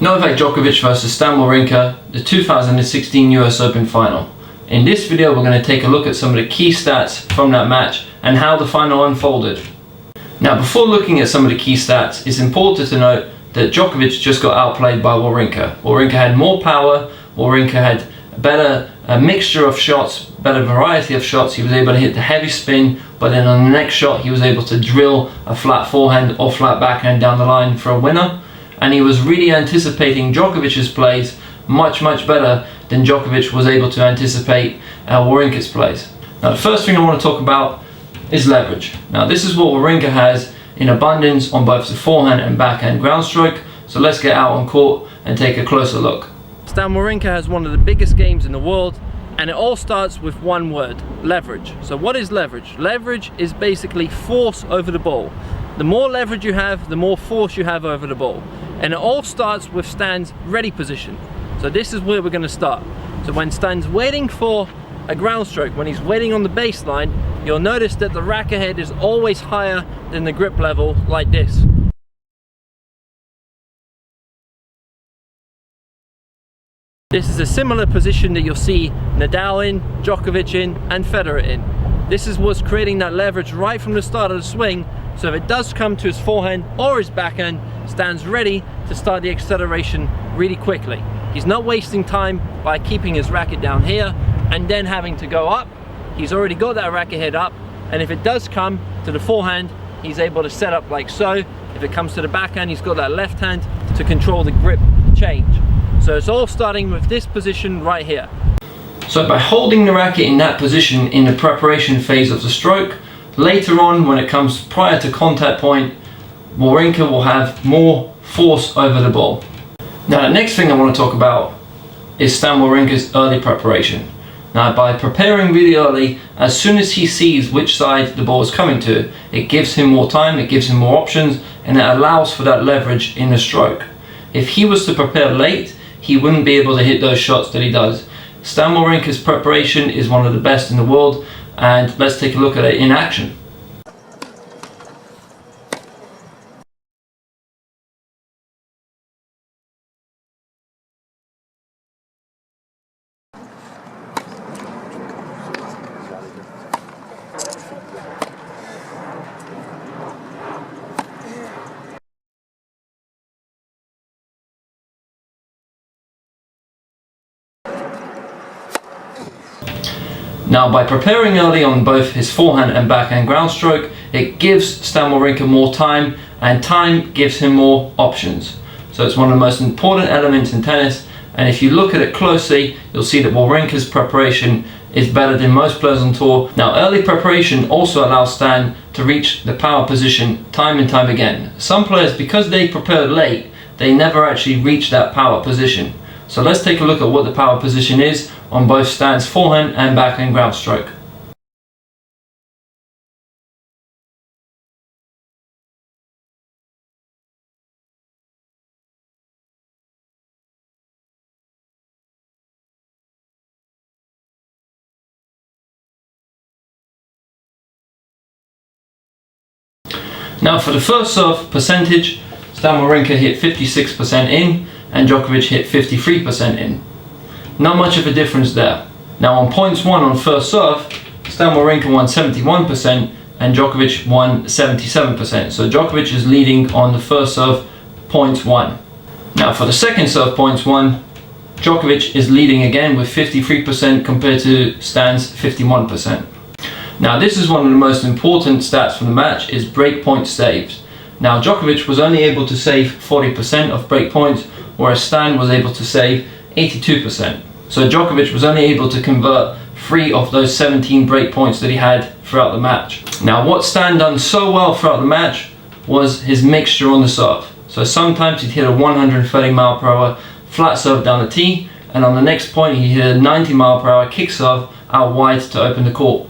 Novak Djokovic versus Stan Wawrinka, the 2016 US Open final. In this video we're going to take a look at some of the key stats from that match and how the final unfolded. Now before looking at some of the key stats, it's important to note that Djokovic just got outplayed by Wawrinka. Wawrinka had more power, Wawrinka had a mixture of shots, better variety of shots. He was able to hit the heavy spin, but then on the next shot he was able to drill a flat forehand or flat backhand down the line for a winner. And he was really anticipating Djokovic's plays much better than Djokovic was able to anticipate Wawrinka's plays. Now the first thing I want to talk about is leverage. Now this is what Wawrinka has in abundance on both the forehand and backhand ground stroke. So let's get out on court and take a closer look. Stan Wawrinka has one of the biggest games in the world, and it all starts with one word: leverage. So what is leverage? Leverage is basically force over the ball. The more leverage you have, the more force you have over the ball. And it all starts with Stan's ready position. So this is where we're going to start. So when Stan's waiting for a ground stroke, when he's waiting on the baseline, you'll notice that the racket head is always higher than the grip level, like this. This is a similar position that you'll see Nadal in, Djokovic in, and Federer in. This is what's creating that leverage right from the start of the swing, so if it does come to his forehand or his backhand, Stan's ready to start the acceleration really quickly. He's not wasting time by keeping his racket down here and then having to go up. He's already got that racket head up, and if it does come to the forehand, he's able to set up like so. If it comes to the backhand, he's got that left hand to control the grip change. So it's all starting with this position right here. So by holding the racket in that position in the preparation phase of the stroke, later on when it comes prior to contact point, Wawrinka will have more force over the ball. Now the next thing I want to talk about is Stan Wawrinka's early preparation. Now by preparing really early, as soon as he sees which side the ball is coming to, it gives him more time, it gives him more options, and it allows for that leverage in the stroke. If he was to prepare late, he wouldn't be able to hit those shots that he does. Stan Wawrinka's preparation is one of the best in the world, and let's take a look at it in action. Now by preparing early on both his forehand and backhand ground stroke, it gives Stan Wawrinka more time, and time gives him more options. So it's one of the most important elements in tennis, and if you look at it closely, you'll see that Wawrinka's preparation is better than most players on tour. Now early preparation also allows Stan to reach the power position time and time again. Some players, because they prepared late, they never actually reach that power position. So let's take a look at what the power position is on both Stan's forehand and backhand ground stroke. Now for the first serve percentage, Stan Wawrinka hit 56% in and Djokovic hit 53% in. Not much of a difference there. Now on points won on first serve, Stan Wawrinka won 71% and Djokovic won 77%. So Djokovic is leading on the first serve points won. Now for the second serve points won, Djokovic is leading again with 53% compared to Stan's 51%. Now this is one of the most important stats from the match, is break point saves. Now Djokovic was only able to save 40% of break points, whereas Stan was able to save 82%. So Djokovic was only able to convert 3 of those 17 break points that he had throughout the match. Now what Stan done so well throughout the match was his mixture on the serve. So sometimes he'd hit a 130 mile per hour flat serve down the tee, and on the next point he hit a 90 mile per hour kick serve out wide to open the court.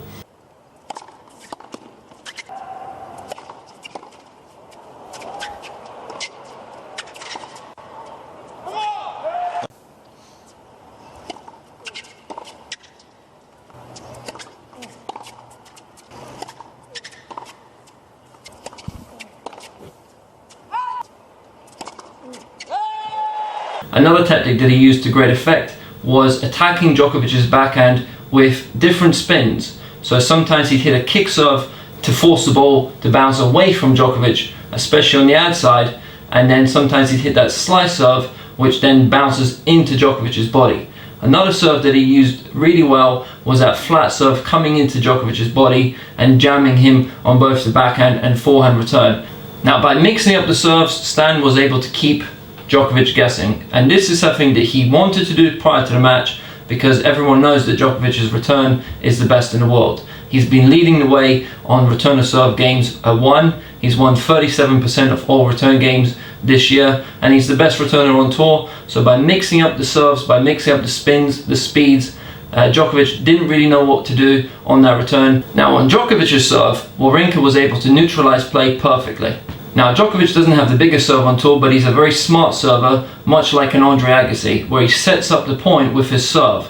Another tactic that he used to great effect was attacking Djokovic's backhand with different spins. So sometimes he'd hit a kick serve to force the ball to bounce away from Djokovic, especially on the outside, and then sometimes he'd hit that slice serve, which then bounces into Djokovic's body. Another serve that he used really well was that flat serve coming into Djokovic's body and jamming him on both the backhand and forehand return. Now, by mixing up the serves, Stan was able to keep Djokovic guessing, and this is something that he wanted to do prior to the match, because everyone knows that Djokovic's return is the best in the world. He's been leading the way on return of serve games at 1. He's won 37% of all return games this year, and he's the best returner on tour. So by mixing up the serves, by mixing up the spins, the speeds, Djokovic didn't really know what to do on that return. Now on Djokovic's serve, Wawrinka was able to neutralize play perfectly. Now Djokovic doesn't have the biggest serve on tour, but he's a very smart server, much like an Andre Agassi, where he sets up the point with his serve.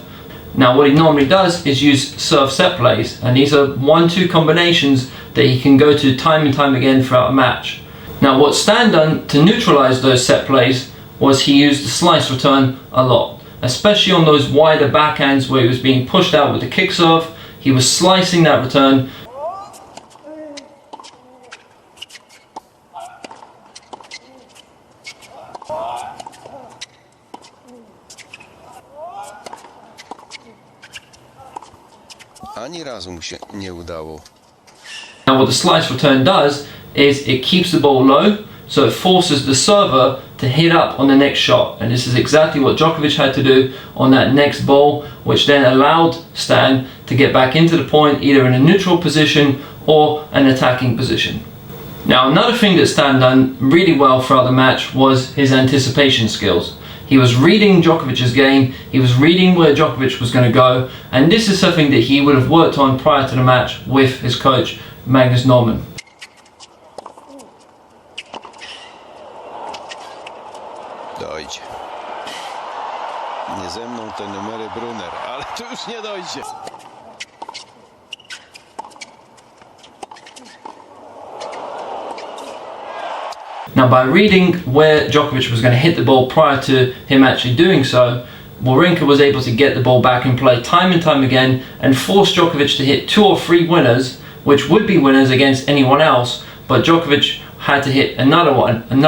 Now what he normally does is use serve set plays, and these are 1-2 combinations that he can go to time and time again throughout a match. Now what Stan done to neutralize those set plays was he used the slice return a lot, especially on those wider backhands where he was being pushed out with the kick serve. He was slicing that return. Ani razu mu się nie udało. Now what the slice return does is it keeps the ball low, so it forces the server to hit up on the next shot, and this is exactly what Djokovic had to do on that next ball, which then allowed Stan to get back into the point either in a neutral position or an attacking position. Now another thing that Stan done really well throughout the match was his anticipation skills. He was reading Djokovic's game, he was reading where Djokovic was going to go, and this is something that he would have worked on prior to the match with his coach, Magnus Norman. Dojdzie. Nie ze mną te numery Brunner, ale tu już nie dojdzie. Now by reading where Djokovic was going to hit the ball prior to him actually doing so, Wawrinka was able to get the ball back in play time and time again and force Djokovic to hit 2 or 3 winners, which would be winners against anyone else, but Djokovic had to hit another one, and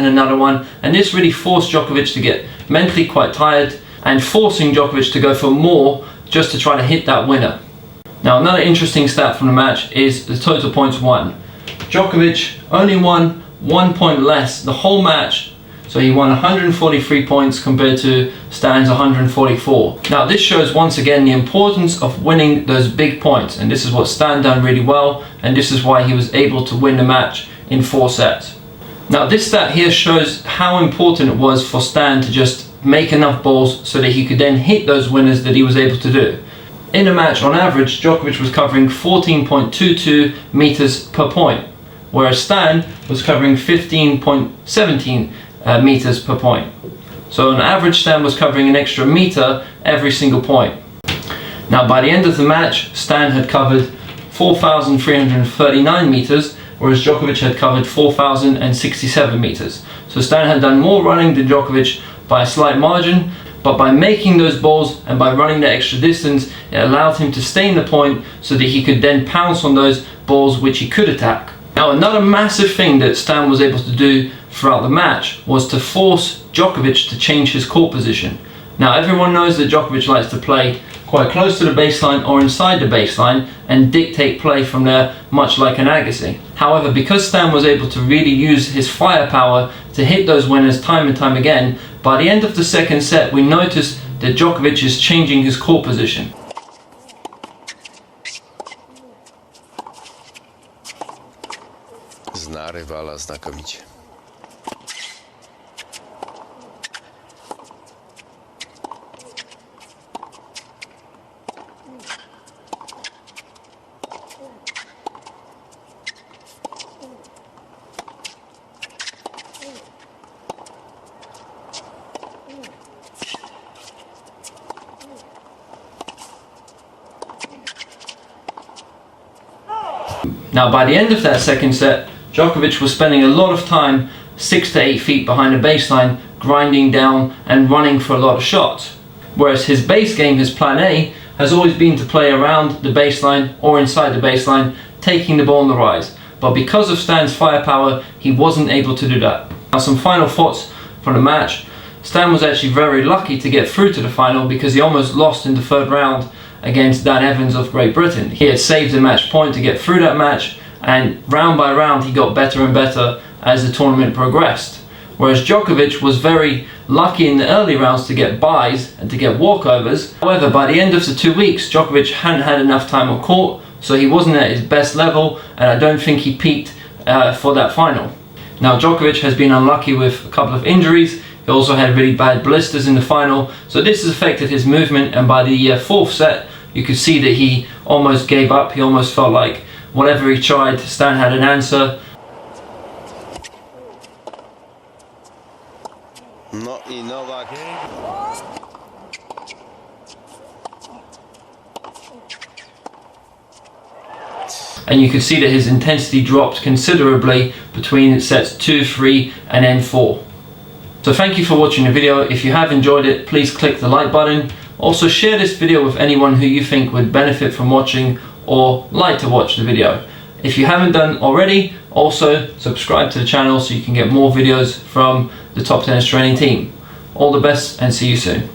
another one, and this really forced Djokovic to get mentally quite tired and forcing Djokovic to go for more just to try to hit that winner. Now another interesting stat from the match is the total points won. Djokovic only won 1 point less the whole match, so he won 143 points compared to Stan's 144. Now this shows once again the importance of winning those big points, and this is what Stan done really well, and this is why he was able to win the match in 4 sets. Now this stat here shows how important it was for Stan to just make enough balls so that he could then hit those winners that he was able to do. In a match, on average, Djokovic was covering 14.22 meters per point, whereas Stan was covering 15.17 meters per point. So on average, Stan was covering an extra meter every single point. Now by the end of the match, Stan had covered 4,339 meters, whereas Djokovic had covered 4,067 meters. So Stan had done more running than Djokovic by a slight margin, but by making those balls and by running the extra distance, it allowed him to stay in the point so that he could then pounce on those balls which he could attack. Now another massive thing that Stan was able to do throughout the match was to force Djokovic to change his court position. Now everyone knows that Djokovic likes to play quite close to the baseline or inside the baseline and dictate play from there, much like an Agassi. However, because Stan was able to really use his firepower to hit those winners time and time again, by the end of the second set we noticed that Djokovic is changing his court position. Zna rywala znakomicie. Now by the end of that second set, Djokovic was spending a lot of time 6 to 8 feet behind the baseline, grinding down and running for a lot of shots. Whereas his base game, his plan A, has always been to play around the baseline or inside the baseline, taking the ball on the rise. But because of Stan's firepower, he wasn't able to do that. Now, some final thoughts from the match. Stan was actually very lucky to get through to the final because he almost lost in the third round against Dan Evans of Great Britain. He had saved a match point to get through that match, and round by round he got better and better as the tournament progressed. Whereas Djokovic was very lucky in the early rounds to get byes and to get walkovers. However, by the end of the 2 weeks, Djokovic hadn't had enough time on court, so he wasn't at his best level, and I don't think he peaked for that final. Now, Djokovic has been unlucky with a couple of injuries. He also had really bad blisters in the final, so this has affected his movement, and by the fourth set you could see that he almost gave up. He almost felt like whatever he tried, Stan had an answer. No i Novak. And you could see that his intensity dropped considerably between sets 2, 3 and then 4. So thank you for watching the video. If you have enjoyed it, please click the like button. Also share this video with anyone who you think would benefit from watching or like to watch the video. If you haven't done already, also subscribe to the channel so you can get more videos from the Top Tennis Training team. All the best and see you soon.